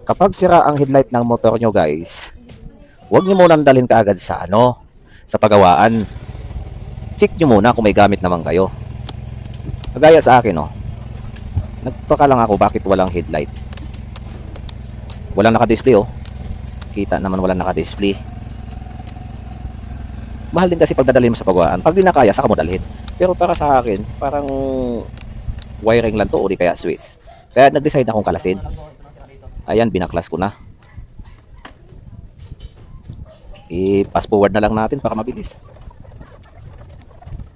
Kapag sira ang headlight ng motor nyo guys, huwag nyo munang dalhin kaagad sa sa pagawaan. Check nyo muna kung may gamit naman kayo. Kagaya sa akin nagtaka lang ako bakit walang headlight. Walang naka-display Kita naman walang naka-display. Mahal din kasi pag dadalhin mo sa pagawaan. Pag di na kaya, saka mo dalhin. Pero para sa akin, parang wiring lang to o di kaya switch. Kaya nag-decide akong kalasin. Ayan, binaklas ko na. I-pass forward na lang natin para mabilis.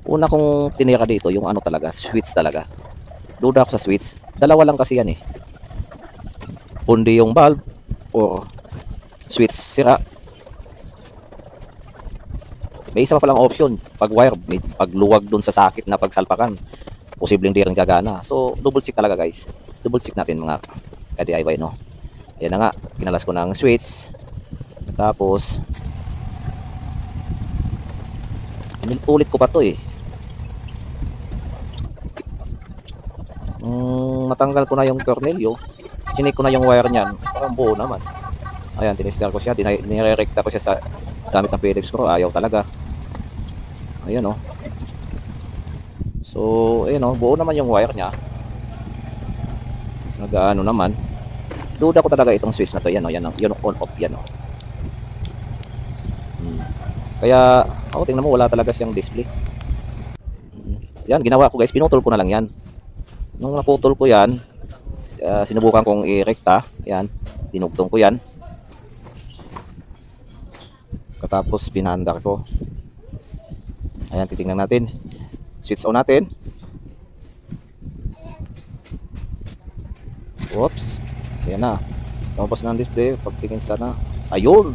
Una kong tinira dito, yung talaga, switch talaga. Duda ako sa switch. Dalawa lang kasi yan Kundi yung bulb or switch sira. May isa pa palang option. Pag wire, pag luwag dun sa sakit na pagsalpakan, posibleng di rin gagana. So, double check talaga guys. Double check natin mga ka-DIY Ayan na nga, kinalas ko ng switch. Tapos, ulit ko pa to natanggal ko na yung tornilyo. Chinik ko na yung wire niyan. Parang buo naman. Ayan, tinister ko siya. Nire-recta ko siya sa gamit ng Phillips screw. Ayaw talaga. Ayan So, ayan buo naman yung wire niya. Nagaano naman. Duda ko talaga itong switch na to. Yan yun on off yan Kaya, tingnan mo, wala talaga siyang display. Yan, ginawa ko guys. Pinutol ko na lang yan. Nung naputol ko yan, sinubukan kong i-recta. Ayan, dinugtong ko yan. Katapos pinandar ko. Ayan, titingnan natin. Switch on natin. Whoops. Ayan na. Lumabas na ang display. Pagtingin sana. Ayun.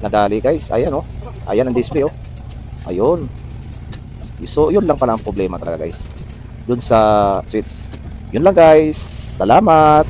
Nadali guys. Ayan Ayan ang display Ayun. So, yun lang pala ang problema talaga guys. Dun sa switch. Yun lang guys. Salamat.